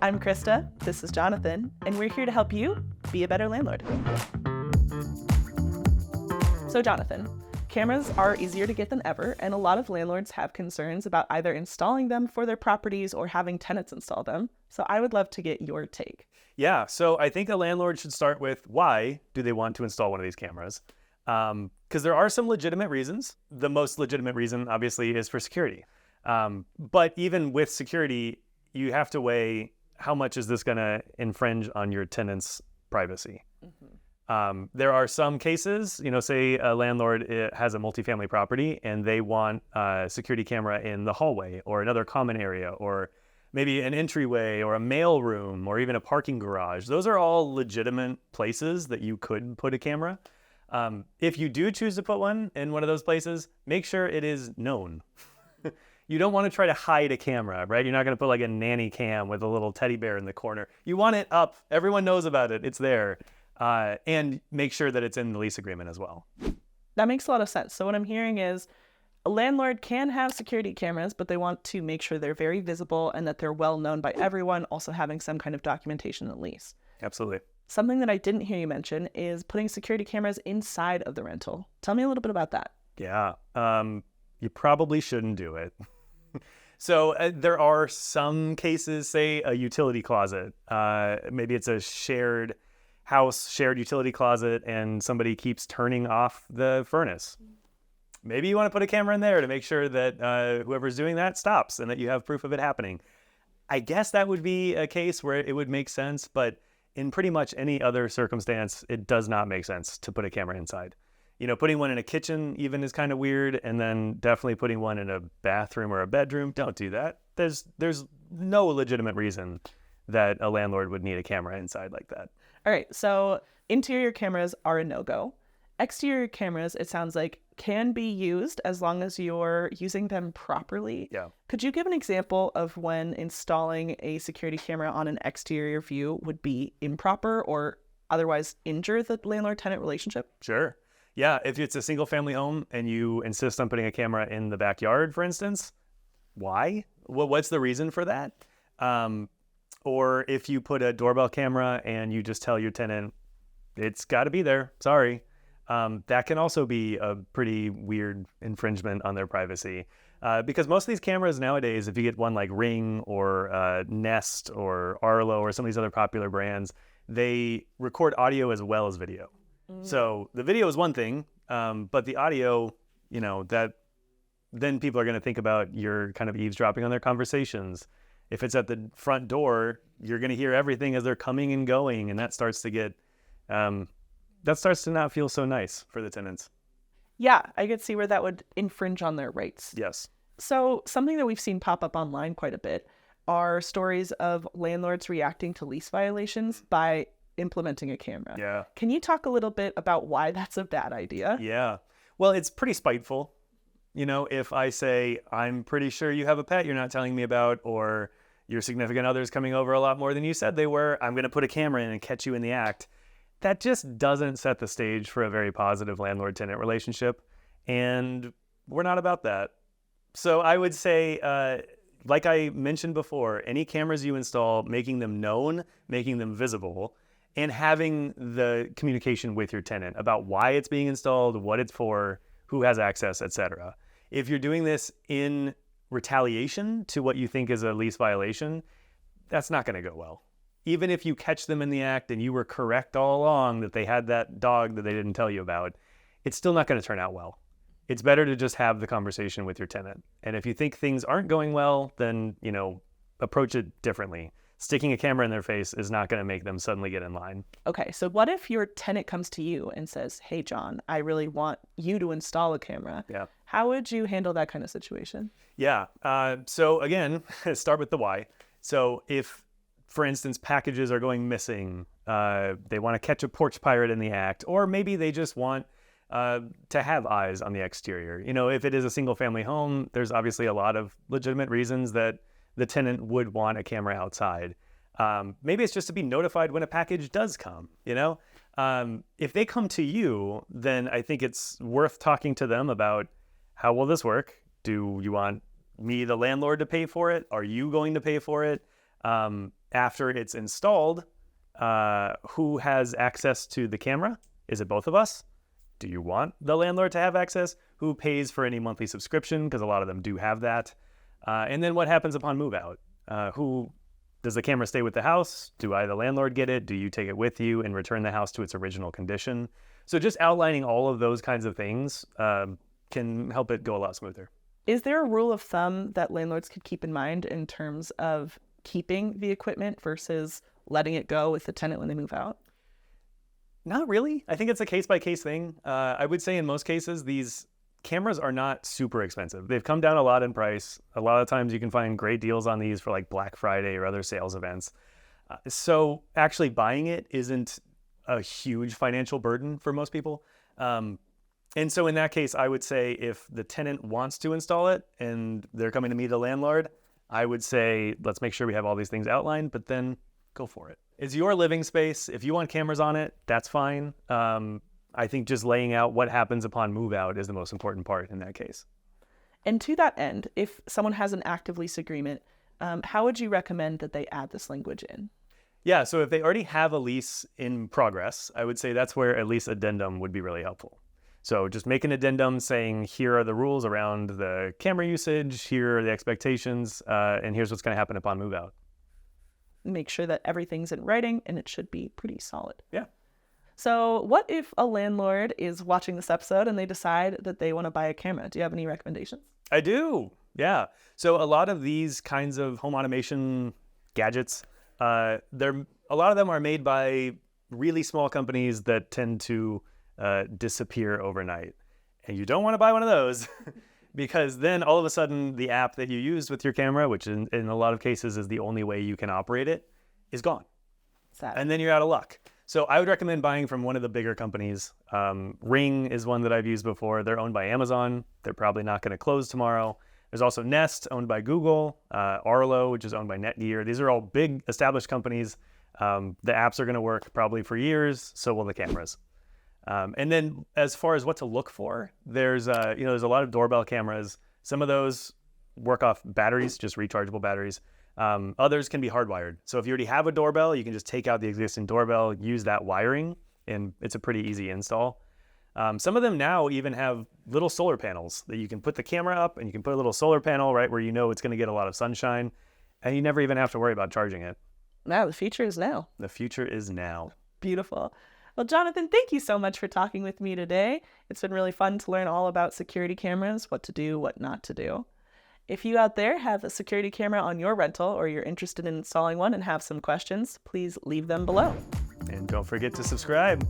I'm Krista, this is Jonathan, and we're here to help you be a better landlord. So Jonathan, cameras are easier to get than ever, and a lot of landlords have concerns about either installing them for their properties or having tenants install them. So I would love to get your take. Yeah, so I think a landlord should start with why do they want to install one of these cameras? Because there are some legitimate reasons. The most legitimate reason, obviously, is for security. But even with security, you have to weigh how much is this going to infringe on your tenant's privacy. There are some cases, say a landlord has a multifamily property and they want a security camera in the hallway or another common area or maybe an entryway or a mail room or even a parking garage. Those are all legitimate places that you could put a camera. If you do choose to put one in one of those places, make sure it is known. You don't want to try to hide a camera, right? You're not going to put like a nanny cam with a little teddy bear in the corner. You want it up. Everyone knows about it. It's there. And make sure that it's in the lease agreement as well. That makes a lot of sense. So what I'm hearing is a landlord can have security cameras, but they want to make sure they're very visible and that they're well known by everyone, also having some kind of documentation in the lease. Absolutely. Something that I didn't hear you mention is putting security cameras inside of the rental. Tell me a little bit about that. Yeah, you probably shouldn't do it. So there are some cases, say a utility closet. Maybe it's a shared house, shared utility closet, and somebody keeps turning off the furnace. Maybe you want to put a camera in there to make sure that whoever's doing that stops and that you have proof of it happening. I guess that would be a case where it would make sense, but in pretty much any other circumstance, it does not make sense to put a camera inside. Putting one in a kitchen even is kind of weird, and then definitely putting one in a bathroom or a bedroom, don't do that. There's no legitimate reason that a landlord would need a camera inside like that. All right, so interior cameras are a no-go. Exterior cameras, it sounds like, can be used as long as you're using them properly. Yeah. Could you give an example of when installing a security camera on an exterior view would be improper or otherwise injure the landlord-tenant relationship? Sure. Yeah, if it's a single-family home and you insist on putting a camera in the backyard, for instance, why? What's the reason for that? Or if you put a doorbell camera and you just tell your tenant, it's got to be there, sorry. That can also be a pretty weird infringement on their privacy. Because most of these cameras nowadays, if you get one like Ring or Nest or Arlo or some of these other popular brands, they record audio as well as video. So the video is one thing, but the audio, that then people are going to think about you're kind of eavesdropping on their conversations. If it's at the front door, you're going to hear everything as they're coming and going, and that starts to not feel so nice for the tenants. Yeah, I could see where that would infringe on their rights. Yes. So something that we've seen pop up online quite a bit are stories of landlords reacting to lease violations by implementing a camera. Yeah. Can you talk a little bit about why that's a bad idea? Yeah. Well, it's pretty spiteful. If I say, I'm pretty sure you have a pet you're not telling me about, or your significant other's coming over a lot more than you said they were, I'm going to put a camera in and catch you in the act. That just doesn't set the stage for a very positive landlord-tenant relationship. And we're not about that. So I would say, like I mentioned before, any cameras you install, making them known, making them visible, and having the communication with your tenant about why it's being installed, what it's for, who has access, etc. If you're doing this in retaliation to what you think is a lease violation, that's not going to go well. Even if you catch them in the act and you were correct all along that they had that dog that they didn't tell you about, it's still not going to turn out well. It's better to just have the conversation with your tenant. And if you think things aren't going well, then, approach it differently. Sticking a camera in their face is not going to make them suddenly get in line. Okay, so what if your tenant comes to you and says, hey, John, I really want you to install a camera? Yeah. How would you handle that kind of situation? Yeah. So again, start with the why. So if, for instance, packages are going missing, they want to catch a porch pirate in the act, or maybe they just want to have eyes on the exterior. If it is a single family home, there's obviously a lot of legitimate reasons that the tenant would want a camera outside. Maybe it's just to be notified when a package does come, If they come to you, then I think it's worth talking to them about how will this work? Do you want me, the landlord, to pay for it? Are you going to pay for it? after it's installed, who has access to the camera? Is it both of us? Do you want the landlord to have access? Who pays for any monthly subscription? Because a lot of them do have that. And then what happens upon move out? Who does the camera stay with the house? Do I, the landlord, get it? Do you take it with you and return the house to its original condition? So just outlining all of those kinds of things can help it go a lot smoother. Is there a rule of thumb that landlords could keep in mind in terms of keeping the equipment versus letting it go with the tenant when they move out? Not really. I think it's a case-by-case thing. I would say in most cases, these cameras are not super expensive. They've come down a lot in price. A lot of times you can find great deals on these for like Black Friday or other sales events. So actually buying it isn't a huge financial burden for most people. And so in that case, I would say if the tenant wants to install it and they're coming to me, the landlord, I would say, let's make sure we have all these things outlined, but then go for it. It's your living space. If you want cameras on it, that's fine. I think just laying out what happens upon move out is the most important part in that case. And to that end, if someone has an active lease agreement, how would you recommend that they add this language in? Yeah, so if they already have a lease in progress, I would say that's where a lease addendum would be really helpful. So just make an addendum saying, here are the rules around the camera usage, here are the expectations, and here's what's going to happen upon move out. Make sure that everything's in writing, and it should be pretty solid. Yeah. So what if a landlord is watching this episode and they decide that they want to buy a camera? Do you have any recommendations? I do. Yeah. So a lot of these kinds of home automation gadgets, a lot of them are made by really small companies that tend to disappear overnight. And you don't want to buy one of those because then all of a sudden the app that you used with your camera, which in a lot of cases is the only way you can operate it, is gone. Sad. And then you're out of luck. So I would recommend buying from one of the bigger companies. Ring is one that I've used before. They're owned by Amazon. They're probably not going to close tomorrow. There's also Nest, owned by Google, Arlo, which is owned by Netgear. These are all big established companies. The apps are going to work probably for years, so will the cameras. And then as far as what to look for, there's a lot of doorbell cameras. Some of those work off batteries, just rechargeable batteries. Others can be hardwired. So if you already have a doorbell, you can just take out the existing doorbell, use that wiring, and it's a pretty easy install. Some of them now even have little solar panels that you can put the camera up and you can put a little solar panel right where you know it's going to get a lot of sunshine, and you never even have to worry about charging it. Now the future is now. The future is now. Beautiful. Well, Jonathan, thank you so much for talking with me today. It's been really fun to learn all about security cameras, what to do, what not to do. If you out there have a security camera on your rental or you're interested in installing one and have some questions, please leave them below. And don't forget to subscribe.